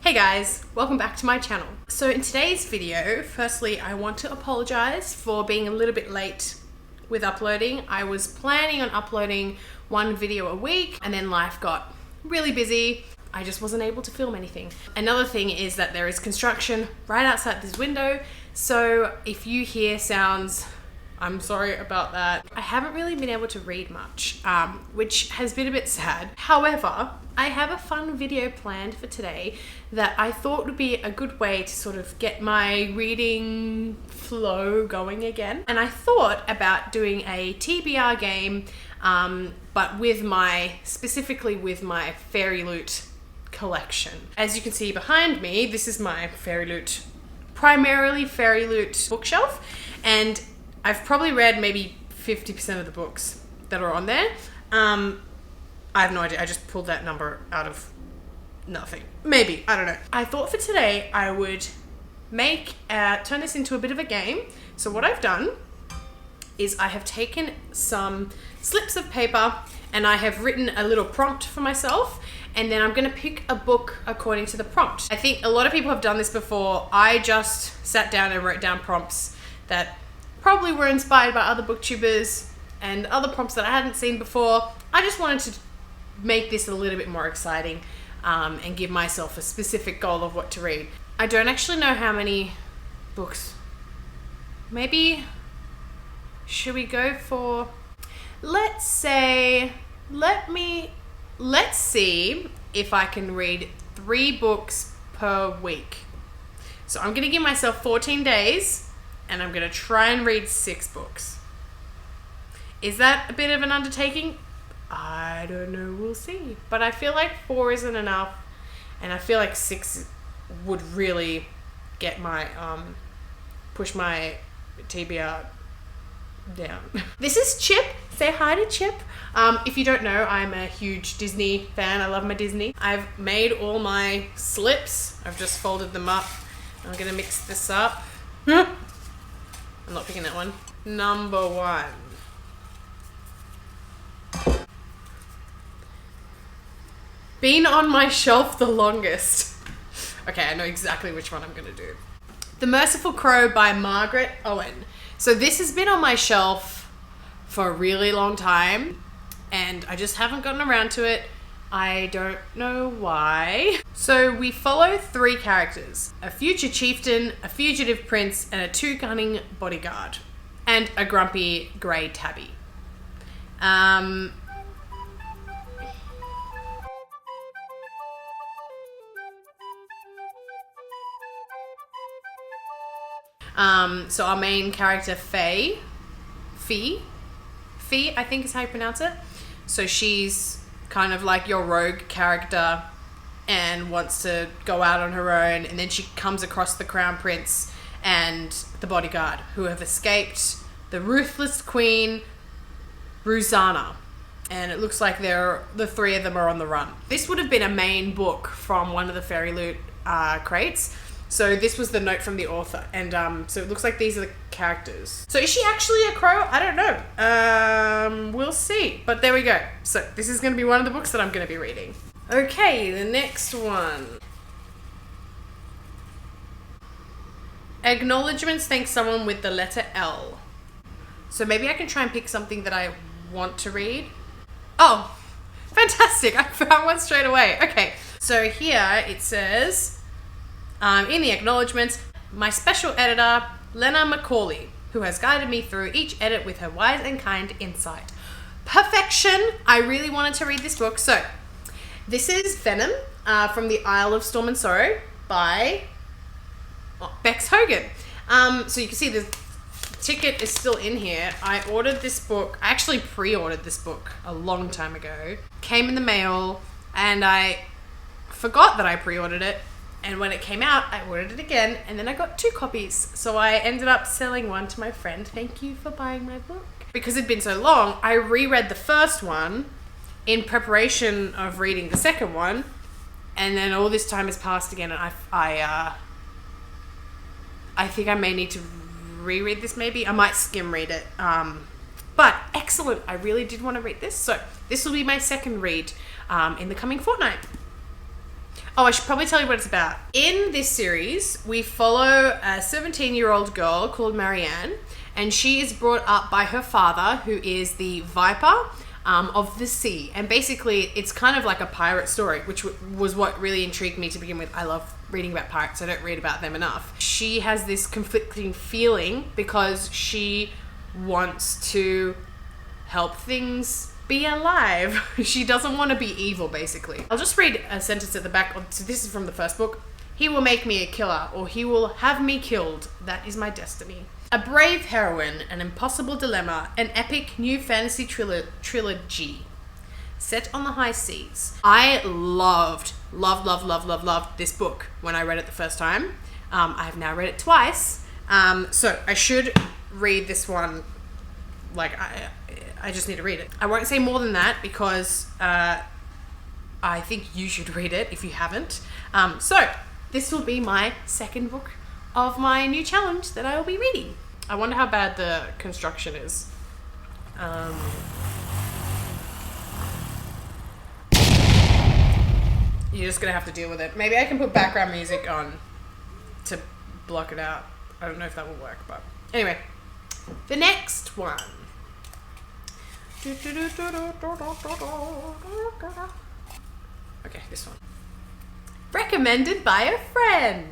Hey guys, welcome back to my channel. So in today's video, firstly, I want to apologize for being a little bit late with uploading. I was planning on uploading one video a week and then life got really busy. I just wasn't able to film anything. Another thing is that there is construction right outside this window. So if you hear sounds, I'm sorry about that. I haven't really been able to read much, which has been a bit sad. However, I have a fun video planned for today that I thought would be a good way to sort of get my reading flow going again. And I thought about doing a TBR game, but specifically with my FairyLoot collection. As you can see behind me, this is my primarily FairyLoot bookshelf, and I've probably read maybe 50% of the books that are on there. I have no idea. I just pulled that number out of nothing. Maybe. I don't know. I thought for today I would turn this into a bit of a game. So what I've done is I have taken some slips of paper and I have written a little prompt for myself, and then I'm going to pick a book according to the prompt. I think a lot of people have done this before. I just sat down and wrote down prompts that probably were inspired by other booktubers and other prompts that I hadn't seen before. I just wanted to make this a little bit more exciting and give myself a specific goal of what to read. I don't actually know how many books. Maybe, should we go for, let's see if I can read 3 books per week. So I'm gonna give myself 14 days and I'm gonna try and read 6 books. Is that a bit of an undertaking? I don't know, we'll see. But I feel like 4 isn't enough, and I feel like 6 would really get my, push my TBR down. This is Chip. Say hi to Chip. If you don't know, I'm a huge Disney fan. I love my Disney. I've made all my slips. I've just folded them up. I'm gonna mix this up. I'm not picking that one. Number 1. Been on my shelf the longest. Okay, I know exactly which one I'm gonna do. The Merciful Crow by Margaret Owen. So this has been on my shelf for a really long time and I just haven't gotten around to it. I don't know why. So we follow 3 characters: a future chieftain, a fugitive prince, and a 2-gunning bodyguard, and a grumpy grey tabby. So our main character, Fee, I think is how you pronounce it. So she's kind of like your rogue character and wants to go out on her own, and then she comes across the crown prince and the bodyguard who have escaped the ruthless queen, Rosanna. And it looks like the 3 of them are on the run. This would have been a main book from one of the FairyLoot crates. So this was the note from the author, and so it looks like these are the characters. So is she actually a crow? I don't know. We'll see. But there we go. So this is going to be one of the books that I'm going to be reading. Okay, the next one. Acknowledgements thank someone with the letter L. So maybe I can try and pick something that I want to read. Oh, fantastic. I found one straight away. Okay, so here it says, in the acknowledgements, my special editor, Lena McCauley, who has guided me through each edit with her wise and kind insight. Perfection! I really wanted to read this book. So, this is Venom from the Isle of Storm and Sorrow by Bex Hogan. So you can see the ticket is still in here. I ordered this book. I actually pre-ordered this book a long time ago. Came in the mail, and I forgot that I pre-ordered it. And when it came out, I ordered it again, and then I got 2 copies. So I ended up selling one to my friend. Thank you for buying my book. Because it'd been so long, I reread the first one in preparation of reading the second one, and then all this time has passed again, and I think I may need to reread this maybe. I might skim read it. But excellent. I really did want to read this. So this will be my second read in the coming fortnight. Oh, I should probably tell you what it's about. In this series, we follow a 17-year-old girl called Marianne, and she is brought up by her father, who is the Viper of the sea. And basically, it's kind of like a pirate story, which was what really intrigued me to begin with. I love reading about pirates. I don't read about them enough. She has this conflicting feeling because she wants to help things be alive. She doesn't want to be evil, basically. I'll just read a sentence at the back. So this is from the first book. He will make me a killer, or he will have me killed. That is my destiny. A brave heroine, an impossible dilemma, an epic new fantasy trilogy set on the high seas. I loved this book when I read it the first time. I have now read it twice. So I should read this one. Like, I just need to read it. I won't say more than that because I think you should read it if you haven't. So this will be my second book of my new challenge that I will be reading. I wonder how bad the construction is. You're just gonna have to deal with it. Maybe I can put background music on to block it out. I don't know if that will work, but anyway, the next one. Okay, this one. Recommended by a friend.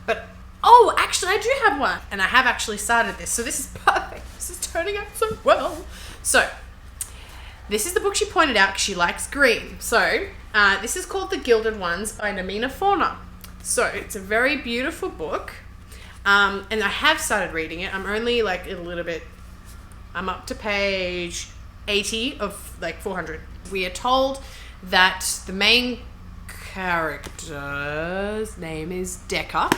But, oh, actually I do have one. And I have actually started this, so this is perfect. This is turning out so well. So, this is the book she pointed out because she likes green. So, this is called The Gilded Ones by Namina Fauna. So, it's a very beautiful book. And I have started reading it. I'm only like a little bit... I'm up to page 80 of like 400. We are told that the main character's name is Decca.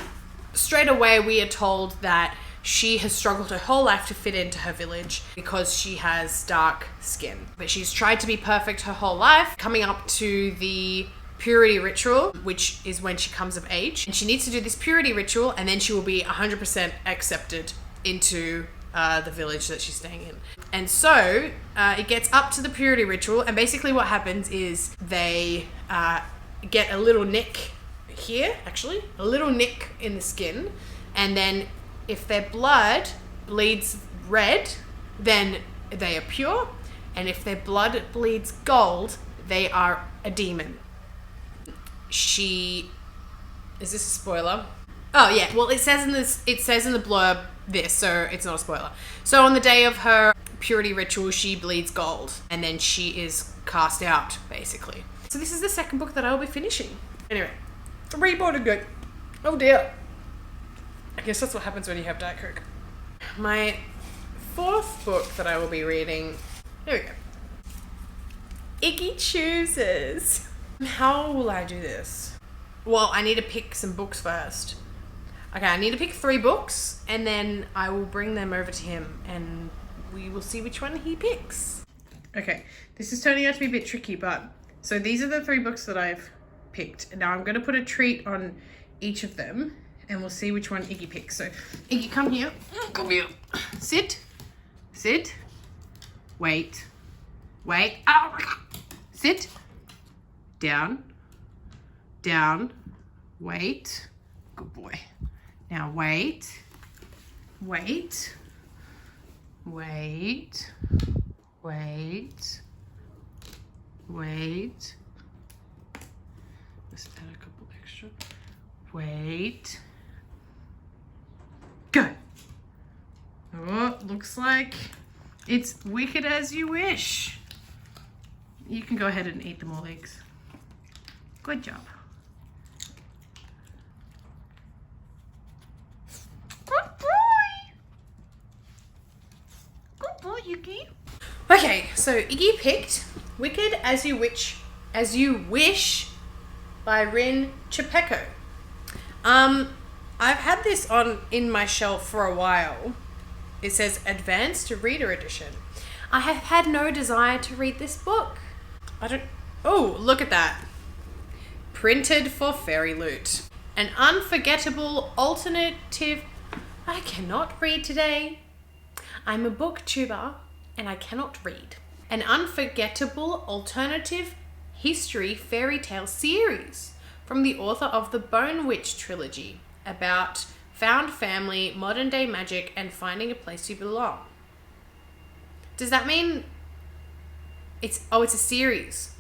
Straight away, we are told that she has struggled her whole life to fit into her village because she has dark skin. But she's tried to be perfect her whole life, coming up to the purity ritual, which is when she comes of age. And she needs to do this purity ritual, and then she will be 100% accepted into the village that she's staying in. And so it gets up to the purity ritual, and basically what happens is they get a little nick here, actually, a little nick in the skin, and then if their blood bleeds red, then they are pure, and if their blood bleeds gold, they are a demon. Is this a spoiler? Oh yeah, well it says in the blurb this, so it's not a spoiler. So on the day of her purity ritual, she bleeds gold, and then she is cast out, basically. So this is the second book that I will be finishing. Anyway, 3 more to go. Oh dear. I guess that's what happens when you have Diet Coke. My 4th book that I will be reading, here we go. Iggy Chooses. How will I do this? Well, I need to pick some books first. Okay, I need to pick 3 books, and then I will bring them over to him, and we will see which one he picks. Okay, this is turning out to be a bit tricky, but... So these are the 3 books that I've picked. Now I'm going to put a treat on each of them, and we'll see which one Iggy picks. So, Iggy, come here. Come here. Sit. Sit. Wait. Wait. Oh my God. Sit. Down. Down. Wait. Good boy. Now wait. Wait. Wait. Wait. Wait. Let's add a couple extra. Wait. Go. Oh, looks like it's Wicked As You Wish. You can go ahead and eat them all eggs. Good job. Good boy. Good boy, Iggy. Okay, so Iggy picked Wicked As You Wish by Rin Chepeko. I've had this in my shelf for a while. It says Advanced Reader Edition. I have had no desire to read this book. Oh, look at that. Printed for FairyLoot. An unforgettable alternative. I cannot read today. I'm a booktuber and I cannot read. An unforgettable alternative history fairy tale series from the author of the Bone Witch trilogy about found family, modern day magic, and finding a place you belong. Does that mean it's a series?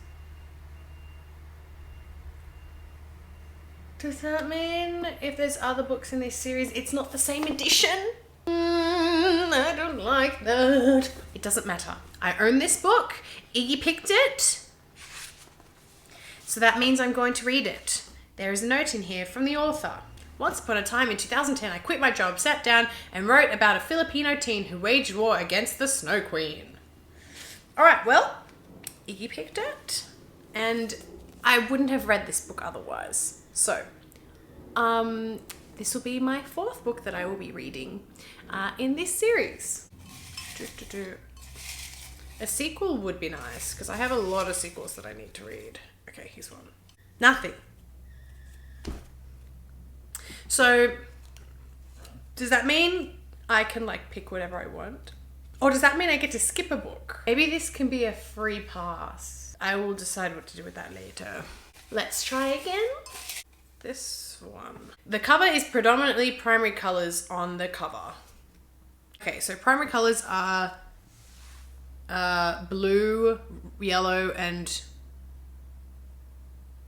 Does that mean if there's other books in this series, it's not the same edition? I don't like that. It doesn't matter. I own this book. Iggy picked it. So that means I'm going to read it. There is a note in here from the author. Once upon a time in 2010, I quit my job, sat down, and wrote about a Filipino teen who waged war against the Snow Queen. All right, well, Iggy picked it, and I wouldn't have read this book otherwise. So, this will be my 4th book that I will be reading in this series. A sequel would be nice, because I have a lot of sequels that I need to read. Okay, here's one. Nothing. So, does that mean I can like pick whatever I want? Or does that mean I get to skip a book? Maybe this can be a free pass. I will decide what to do with that later. Let's try again. This one. The cover is predominantly primary colors on the cover. Okay, so primary colors are blue, yellow, and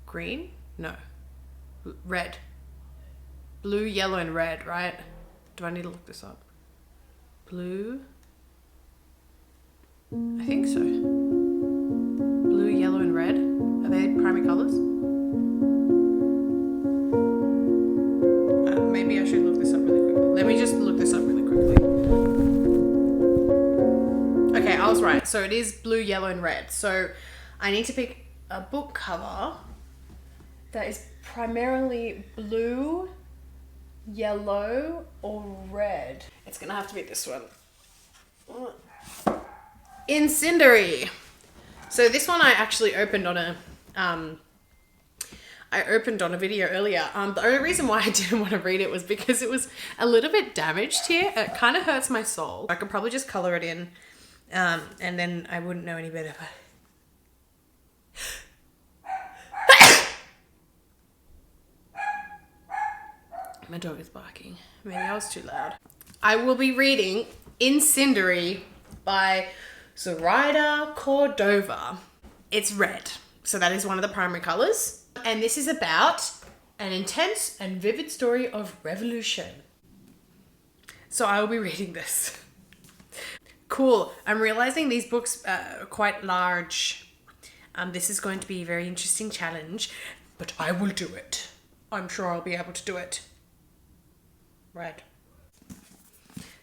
green? No. Red. Blue, yellow, and red, right? Do I need to look this up? Blue. I think so. Blue, yellow, and red. Are they primary colors? Maybe I should look this up really quickly. Let me just look this up really quickly. Okay, I was right. So it is blue, yellow, and red. So I need to pick a book cover that is primarily blue, yellow, or red. It's gonna have to be this one. Incendiary. So this one I actually opened on a video earlier. The only reason why I didn't want to read it was because it was a little bit damaged here. It kind of hurts my soul. I could probably just color it in, and then I wouldn't know any better. My dog is barking. Maybe I was too loud. I will be reading Incendiary by Zoraida Cordova. It's red, so that is one of the primary colors. And this is about an intense and vivid story of revolution. So I will be reading this. Cool. I'm realizing these books are quite large. This is going to be a very interesting challenge, but I will do it. I'm sure I'll be able to do it. Right.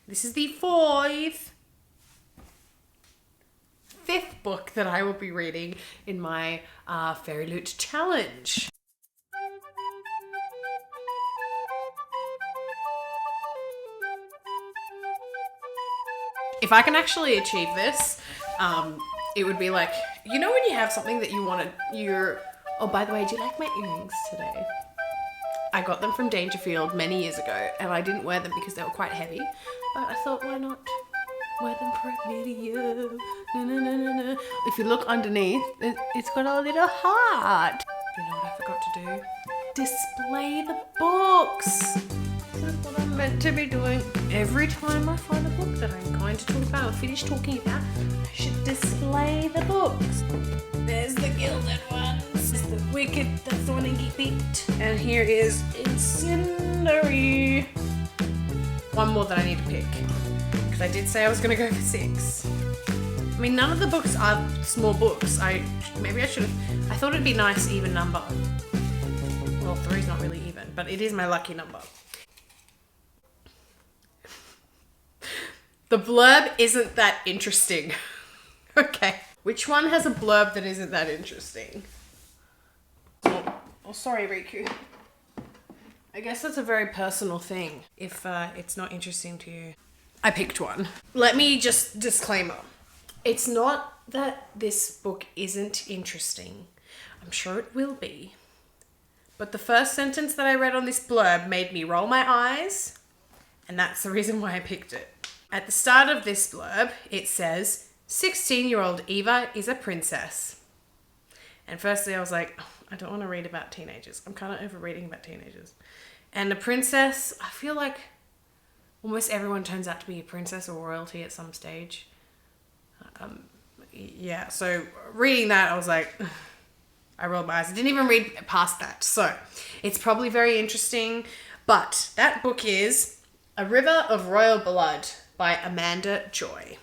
This is the 5th book that I will be reading in my FairyLoot challenge. If I can actually achieve this, it would be like, you know when you have something that you wanted, oh, by the way, do you like my earrings today? I got them from Dangerfield many years ago, and I didn't wear them because they were quite heavy, but I thought, why not wear them for a video? No. If you look underneath, it's got a little heart. You know what I forgot to do? Display the books. This is what I'm meant to be doing. Every time I find a book that I'm going to talk about or finish talking about, I should display the books. There's the gilded ones. There's the wicked, that's the one Iggy picked. And here is Incendiary. One more that I need to pick, because I did say I was going to go for 6. I mean, none of the books are small books. Maybe I should have. I thought it'd be nice even number. Well, 3's not really even, but it is my lucky number. The blurb isn't that interesting. Okay. Which one has a blurb that isn't that interesting? Oh, sorry, Riku. I guess that's a very personal thing if it's not interesting to you. I picked one. Let me just disclaimer. It's not that this book isn't interesting. I'm sure it will be. But the first sentence that I read on this blurb made me roll my eyes, and that's the reason why I picked it. At the start of this blurb, it says, 16-year-old Eva is a princess. And firstly I was like, oh, I don't want to read about teenagers. I'm kind of over reading about teenagers. And the princess, I feel like almost everyone turns out to be a princess or royalty at some stage. Yeah, so reading that, I was like, ugh. I rolled my eyes. I didn't even read past that. So it's probably very interesting. But that book is A River of Royal Blood by Amanda Joy.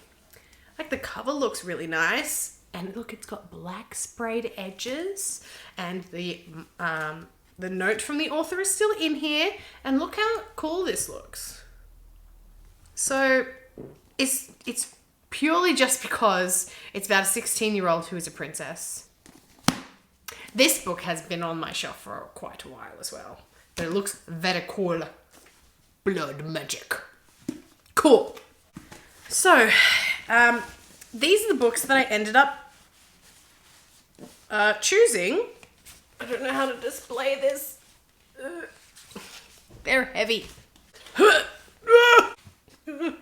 Like, the cover looks really nice. And look, it's got black sprayed edges. And the note from the author is still in here. And look how cool this looks. So it's purely just because it's about a 16-year-old who is a princess. This book has been on my shelf for quite a while as well. But it looks very cool. Blood magic. Cool. So, these are the books that I ended up choosing. I don't know how to display this. They're heavy.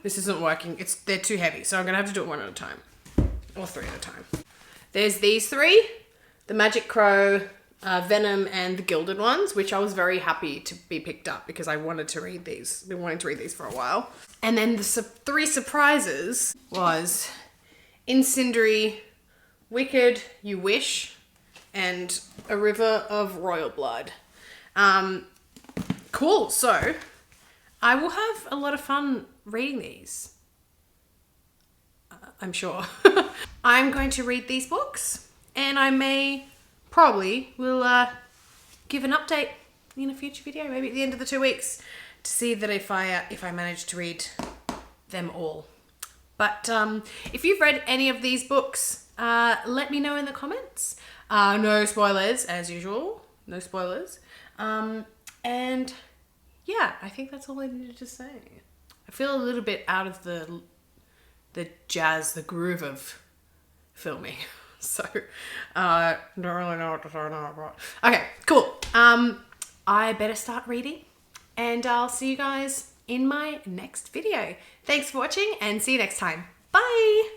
This isn't working. They're too heavy, so I'm gonna have to do it one at a time. Or three at a time. There's these three. The Magic Crow, Venom, and the Gilded Ones, which I was very happy to be picked up because I wanted to read these. Been wanting to read these for a while. And then the three surprises was Incendiary, Wicked, You Wish, and A River of Royal Blood. Cool. So I will have a lot of fun reading these. I'm sure. I'm going to read these books. And I probably will give an update in a future video, maybe at the end of the 2 weeks, to see that if I manage to read them all. But if you've read any of these books, let me know in the comments. No spoilers, as usual. No spoilers. And yeah, I think that's all I needed to say. I feel a little bit out of the jazz, the groove of filming. So, don't really know what to say now. Okay, cool. I better start reading, and I'll see you guys in my next video. Thanks for watching, and see you next time. Bye!